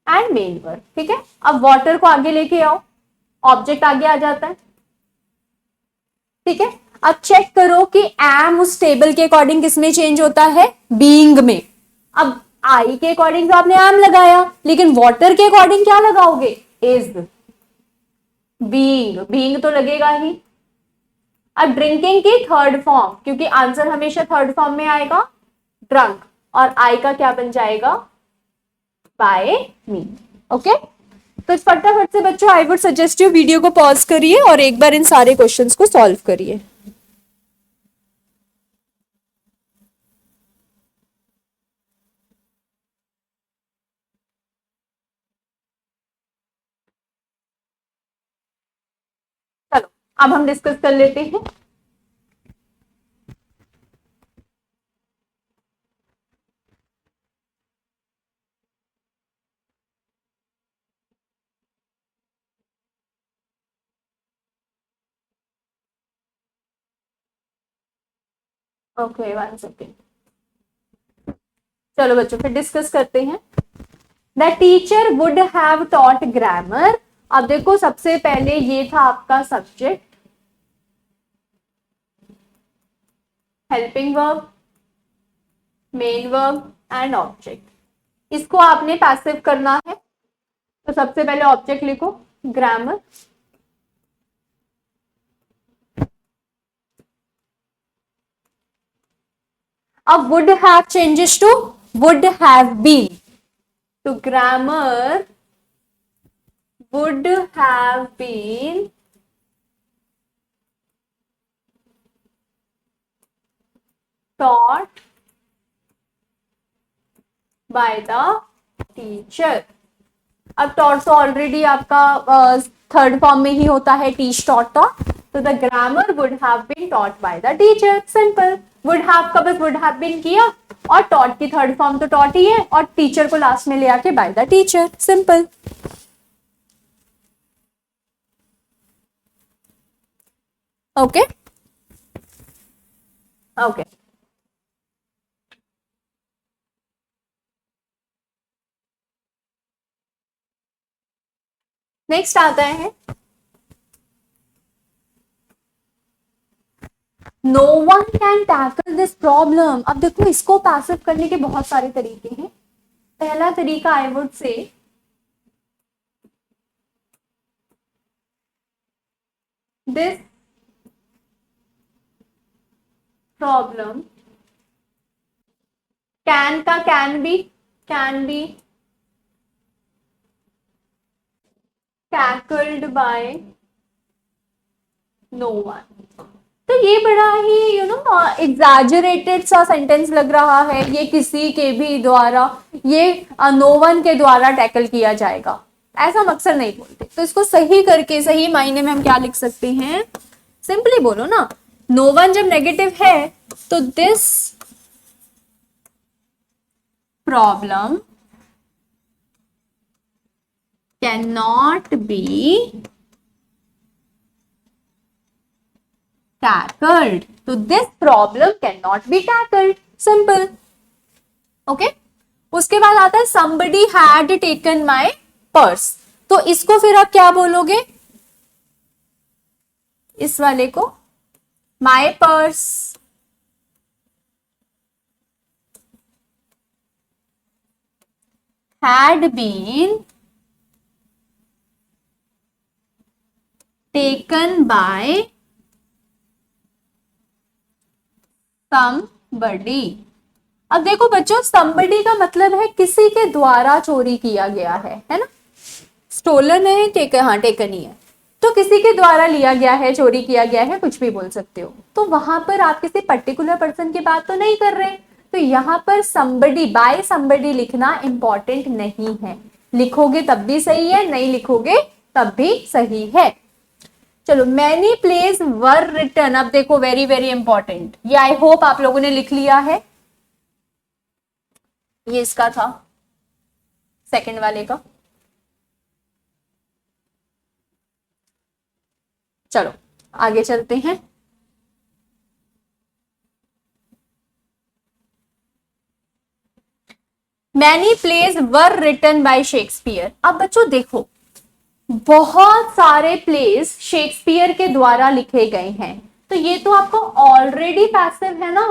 Speaker 1: and main verb. ठीक है, अब वाटर को आगे लेके आओ, ऑब्जेक्ट आगे आ जाता है। ठीक है, अब चेक करो कि एम उस टेबल के अकॉर्डिंग किसमें चेंज होता है, बीइंग में। अब आई के अकॉर्डिंग तो आपने एम लगाया, लेकिन वाटर के अकॉर्डिंग क्या लगाओगे, इज। बीइंग, बीइंग तो लगेगा ही। अब ड्रिंकिंग की थर्ड फॉर्म, क्योंकि आंसर हमेशा थर्ड फॉर्म में आएगा, ड्रंक, और आई का क्या बन जाएगा, बाय मी। ओके, तो फटाफट से बच्चों I would suggest you video को पॉज करिए और एक बार इन सारे क्वेश्चंस को सॉल्व करिए। चलो अब हम डिस्कस कर लेते हैं। Okay, one second. चलो बच्चों फिर डिस्कस करते हैं। The teacher would have taught grammar. अब देखो सबसे पहले ये था आपका subject, helping verb, main verb and object. इसको आपने पैसिव करना है, तो सबसे पहले ऑब्जेक्ट लिखो, ग्रामर। अब would have changes to would have been, तो grammar would have been taught by the teacher। अब taught तो ऑलरेडी आपका थर्ड फॉर्म में ही होता है, टीच, टॉट, टॉट, तो the grammar would have been taught by the teacher. Simple, would have का बस वुड हैव बीन किया, और टॉट की थर्ड फॉर्म तो टॉट ही है, और टीचर को लास्ट में ले आके by the teacher. Simple, okay okay. Next आता है no one can tackle this problem. अब देखो इसको पैसिव करने के बहुत सारे तरीके हैं। पहला तरीका I would say this problem can का can be tackled by no one. तो ये बड़ा ही एग्जैजरेटेड सा सेंटेंस लग रहा है, ये किसी के भी द्वारा, ये नो वन के द्वारा टैकल किया जाएगा, ऐसा हम अक्सर नहीं बोलते। तो इसको सही करके सही मायने में हम क्या लिख सकते हैं, सिंपली बोलो ना, नो वन जब नेगेटिव है तो this problem can not be tackled, तो this problem cannot be tackled। simple, okay। उसके बाद आता है somebody had taken my purse, तो इसको फिर आप क्या बोलोगे, इस वाले को my purse had been taken by somebody। अब देखो बच्चों, somebody का मतलब है किसी के द्वारा चोरी किया गया है ना, स्टोलन है, टेकन, हाँ टेकन ही है। तो किसी के द्वारा लिया गया है, चोरी किया गया है, कुछ भी बोल सकते हो। तो वहां पर आप किसी पर्टिकुलर पर्सन की बात तो नहीं कर रहे, तो यहाँ पर somebody, बाय somebody लिखना इंपॉर्टेंट नहीं है। लिखोगे तब भी सही है, नहीं लिखोगे तब भी सही है। चलो, मैनी प्लेस वर रिटन। अब देखो, वेरी वेरी इंपॉर्टेंट, ये आई होप आप लोगों ने लिख लिया है। ये इसका था, सेकंड वाले का। चलो आगे चलते हैं। Many plays were written by Shakespeare. अब बच्चों देखो, बहुत सारे प्लेस शेक्सपियर के द्वारा लिखे गए हैं, तो ये तो आपको ऑलरेडी पैसिव है ना।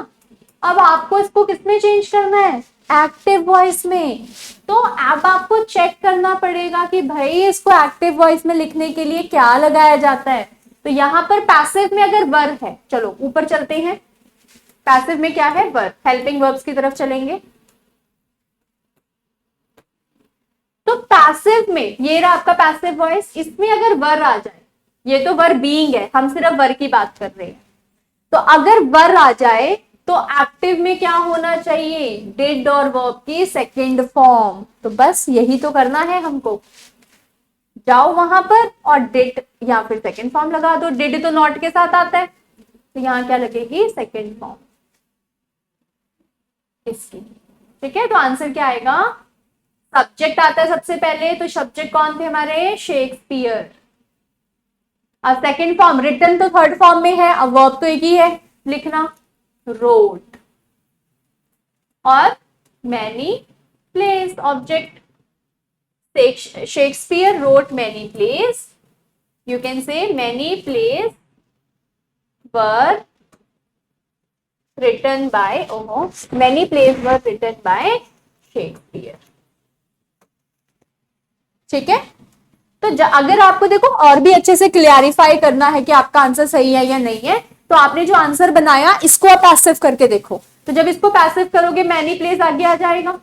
Speaker 1: अब आपको इसको किसमें चेंज करना है, एक्टिव वॉइस में। तो अब आपको चेक करना पड़ेगा कि भाई इसको एक्टिव वॉइस में लिखने के लिए क्या लगाया जाता है। तो यहां पर पैसिव में अगर वर है, चलो ऊपर चलते हैं, पैसिव में क्या है, वर। हेल्पिंग वर्ब्स की तरफ चलेंगे। तो पैसिव में ये रहा आपका पैसिव वॉइस, इसमें अगर वर आ जाए, ये तो वर बीइंग है, हम सिर्फ वर की बात कर रहे हैं। तो अगर वर आ जाए तो एक्टिव में क्या होना चाहिए, डिड और वर्ब की सेकंड फॉर्म। तो बस यही तो करना है हमको। जाओ वहां पर और डिड या फिर सेकंड फॉर्म लगा दो। डिड तो नॉट के साथ आता है, तो यहां क्या लगेगी, सेकंड फॉर्म इसकी। ठीक है, तो आंसर क्या आएगा, सब्जेक्ट आता है सबसे पहले, तो सब्जेक्ट कौन थे हमारे, शेक्सपियर। अब सेकंड फॉर्म, रिटन तो थर्ड फॉर्म में है, अब वर्ब तो एक ही है लिखना, रोट। और many plays, object Shakespeare wrote many plays. You can say many plays were written by, ओहो, many plays were written by Shakespeare. ठीक है, तो अगर आपको देखो और भी अच्छे से क्लियरिफाई करना है कि आपका आंसर सही है या नहीं है, तो आपने जो आंसर बनाया इसको आप पैसिव करके देखो। तो जब इसको पैसिव करोगे मैनी प्लेस आगे आ जाएगा।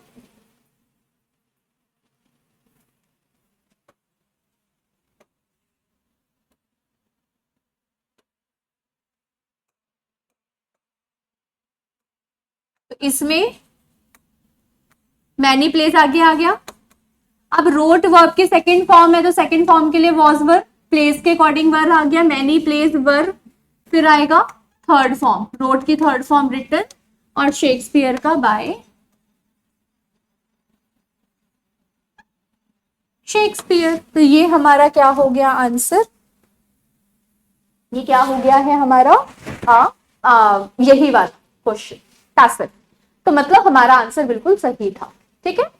Speaker 1: तो इसमें मैनी प्लेस आगे आ गया। अब रोट वर्ब के सेकंड फॉर्म है, तो सेकंड फॉर्म के लिए वॉज वर्ब, प्लेस के अकॉर्डिंग वर्ब आ गया, मैनी प्लेस वर्ब। फिर आएगा थर्ड फॉर्म, रोट की थर्ड फॉर्म रिटन, और शेक्सपियर का बाय शेक्सपियर। तो ये हमारा क्या हो गया आंसर, ये क्या हो गया है हमारा, यही बात क्वेश्चन पैसिव। तो मतलब हमारा आंसर बिल्कुल सही था। ठीक है,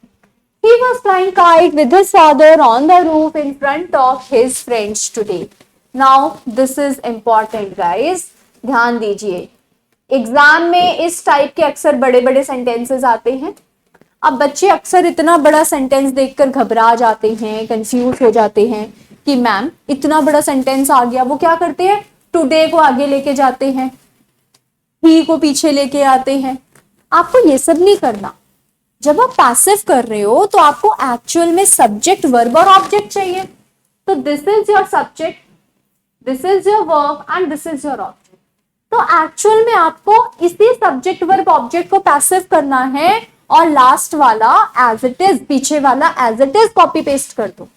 Speaker 1: he was flying kite with his father on the roof in front of his friends today. Now this is important guys, ध्यान दीजिए। एग्जाम में इस टाइप के अक्सर बड़े बड़े सेंटेंसेस आते हैं। अब बच्चे अक्सर इतना बड़ा सेंटेंस देखकर घबरा जाते हैं, कंफ्यूज हो जाते हैं कि मैम इतना बड़ा सेंटेंस आ गया। वो क्या करते हैं, टुडे को आगे लेके जाते हैं, ही को पीछे लेके आते हैं। आपको ये सब नहीं करना। जब आप पैसिव कर रहे हो तो आपको एक्चुअल में सब्जेक्ट, वर्ब और ऑब्जेक्ट चाहिए। तो this is your subject, this is your verb and this is your object. तो एक्चुअल में आपको इसी सब्जेक्ट वर्ब ऑब्जेक्ट को पैसिव करना है, और लास्ट वाला एज इट इज, पीछे वाला as it is copy paste कर दो।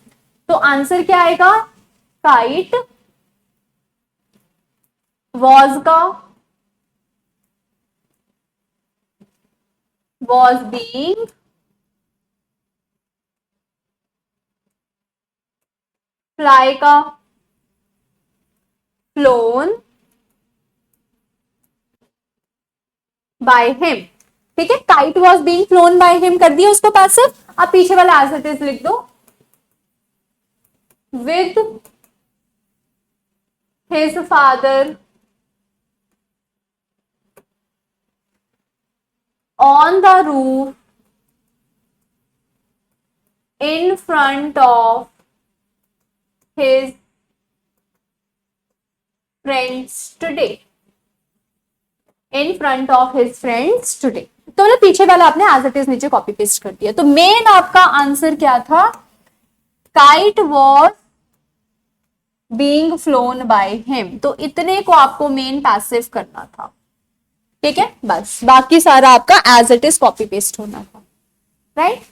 Speaker 1: तो आंसर क्या आएगा, काइट वॉज का, was being fly का flown by him। ठीक है, kite was being flown by him कर दिया उसको पैसिव। अब पीछे वाला as it is लिख दो, with his father on the roof in front of his friends today, in front of his friends today। तो मतलब पीछे वाला आपने एज इट इज नीचे कॉपी पेस्ट कर दिया। तो मेन आपका आंसर क्या था, kite was being phloem bye him, तो इतने को आपको मेन पैसिव करना था, ठीक है, बस बाकी सारा आपका as it is copy paste होना था, राइट।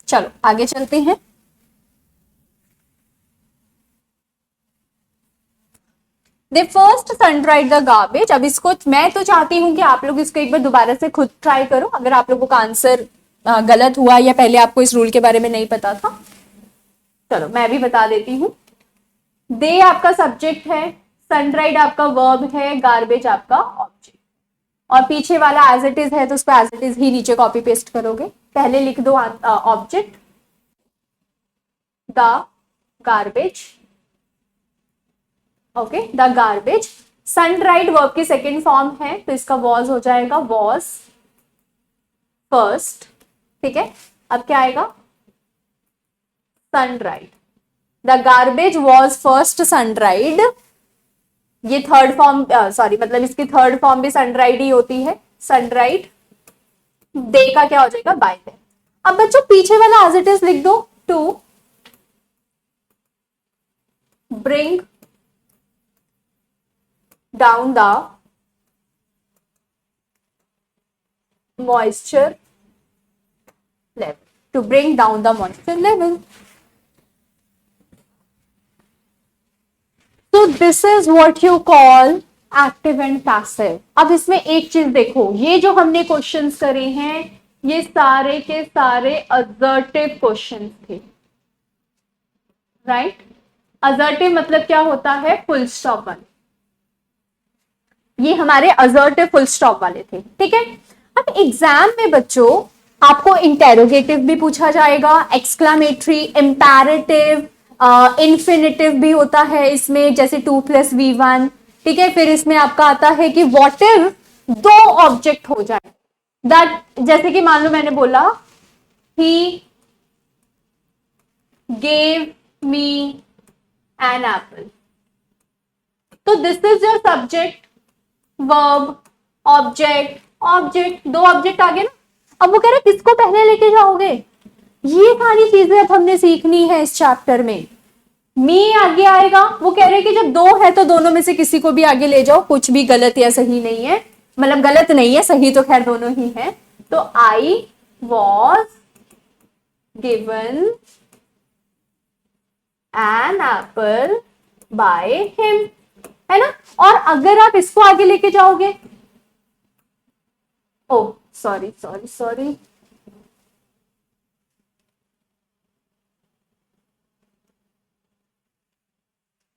Speaker 1: चलो आगे चलते हैं। They first sun dried the garbage. अब इसको मैं तो चाहती हूं कि आप लोग इसको एक बार दोबारा से खुद ट्राई करो, अगर आप लोगों का आंसर गलत हुआ या पहले आपको इस रूल के बारे में नहीं पता था। चलो मैं भी बता देती हूँ। दे आपका सब्जेक्ट है, सन ड्राइड आपका वर्ब है, गार्बेज आपका ऑब्जेक्ट, और पीछे वाला एज इट इज है तो उसको एज इट इज ही नीचे कॉपी पेस्ट करोगे। पहले लिख दो object the garbage, okay, the garbage. Sun dried verb की सेकेंड फॉर्म है तो इसका वॉज हो जाएगा, वॉज फर्स्ट, ठीक है। अब क्या आएगा, sun dried, the garbage was first sun dried. ये थर्ड फॉर्म, सॉरी मतलब इसकी थर्ड फॉर्म भी सन ड्राइड ही होती है, सन ड्राइड। दे का क्या हो जाएगा, बाय दे। अब बच्चों पीछे वाला एज इट इज लिख दो, to bring down the moisture level, to bring down the moisture level. So this is what you call active and passive. अब इसमें एक चीज देखो, ये जो हमने क्वेश्चंस करे हैं ये सारे के सारे असर्टिव क्वेश्चंस थे, राइट। असर्टिव मतलब क्या होता है, फुल स्टॉप वाले, ये हमारे असर्टिव फुल स्टॉप वाले थे, ठीक है। अब एग्जाम में बच्चों आपको इंटेरोगेटिव भी पूछा जाएगा, एक्सक्लामेटरी, इंपैरेटिव, इन्फिनिटिव भी होता है इसमें, जैसे 2+V1, ठीक है। फिर इसमें आपका आता है कि व्हाट इफ दो ऑब्जेक्ट हो जाए, दैट, जैसे कि मान लो मैंने बोला he gave me an apple, तो this is your subject, verb, object, object, दो ऑब्जेक्ट आ गए ना। अब वो कह रहे किसको पहले लेके जाओगे, ये सारी चीजें अब हमने सीखनी है इस चैप्टर में। मी आगे आएगा, वो कह रहे कि जब दो है तो दोनों में से किसी को भी आगे ले जाओ, कुछ भी गलत या सही नहीं है, मतलब गलत नहीं है, सही तो खैर दोनों ही है। तो I was given an apple by him, है ना। और अगर आप इसको आगे लेके जाओगे, oh sorry sorry sorry,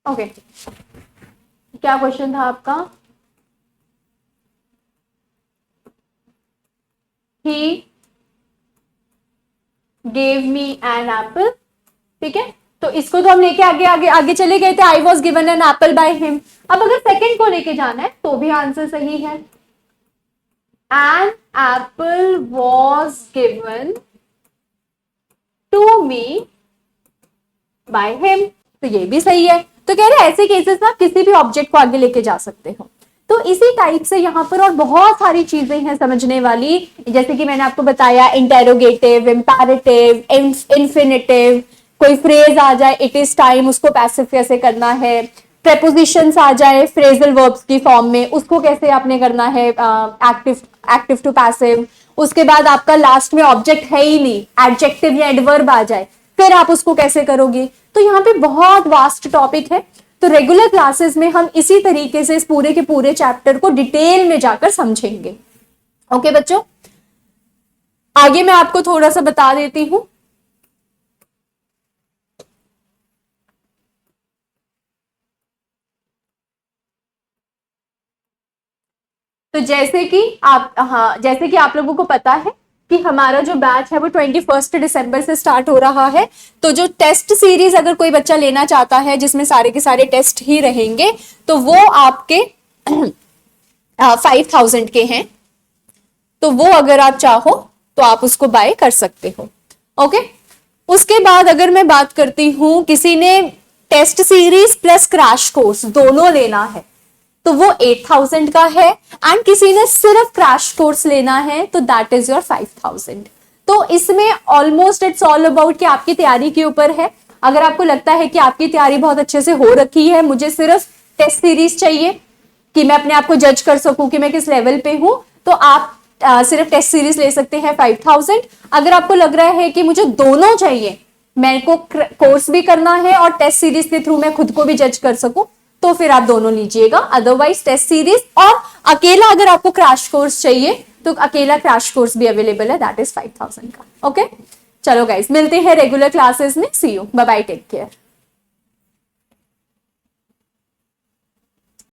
Speaker 1: okay, क्या क्वेश्चन था आपका, he gave me an apple, ठीक है। तो इसको तो हम लेके आगे आगे आगे चले गए थे, आई was given an apple by him. अब अगर सेकंड को लेके जाना है तो भी आंसर सही है, an apple was given to me by him, तो ये भी सही है। तो कह रहे ऐसे केसेस में आप किसी भी ऑब्जेक्ट को आगे लेके जा सकते हो। तो इसी टाइप से यहाँ पर और बहुत सारी चीजें हैं समझने वाली, जैसे कि मैंने आपको बताया इंटेरोगेटिव, इंपैरेटिव, इन्फिनिटिव, कोई फ्रेज आ जाए इट इज टाइम, उसको पैसिव कैसे करना है, प्रेपोजिशंस आ जाए फ्रेजल वर्ब्स की फॉर्म में, उसको कैसे आपने करना है एक्टिव टू पैसिव। उसके बाद आपका लास्ट में ऑब्जेक्ट है ही नहीं, एडजेक्टिव या एडवर्ब आ जाए, फिर आप उसको कैसे करोगे। तो यहाँ पे बहुत वास्ट टॉपिक है, तो रेगुलर क्लासेस में हम इसी तरीके से इस पूरे के पूरे चैप्टर को डिटेल में जाकर समझेंगे। ओके बच्चों, आगे मैं आपको थोड़ा सा बता देती हूं। तो जैसे कि आप लोगों को पता है कि हमारा जो बैच है वो 21 दिसंबर से स्टार्ट हो रहा है। तो जो टेस्ट सीरीज अगर कोई बच्चा लेना चाहता है जिसमें सारे के सारे टेस्ट ही रहेंगे, तो वो आपके 5000 के हैं। तो वो अगर आप चाहो तो आप उसको बाय कर सकते हो। ओके, उसके बाद अगर मैं बात करती हूं किसी ने test series plus crash course दोनों लेना है तो वो 8000 का है, एंड किसी ने सिर्फ क्रैश कोर्स लेना है तो दैट इज योर 5000। तो इसमें ऑलमोस्ट इट्स ऑल अबाउट कि आपकी तैयारी के ऊपर है। अगर आपको लगता है कि आपकी तैयारी बहुत अच्छे से हो रखी है, मुझे सिर्फ टेस्ट सीरीज चाहिए कि मैं अपने आप को जज कर सकूं कि मैं किस लेवल पे हूं, तो आप सिर्फ टेस्ट सीरीज ले सकते हैं 5000। अगर आपको लग रहा है कि मुझे दोनों चाहिए, मेरे को कोर्स भी करना है और टेस्ट सीरीज के थ्रू मैं खुद को भी जज कर सकूं, तो फिर आप दोनों लीजिएगा। अदरवाइज टेस्ट सीरीज और अकेला अगर आपको क्रैश कोर्स चाहिए तो अकेला क्रैश कोर्स भी अवेलेबल है, दैट इज 5000 का। ओके, चलो गाइस, मिलते हैं रेगुलर क्लासेस में। See you, bye bye, take care.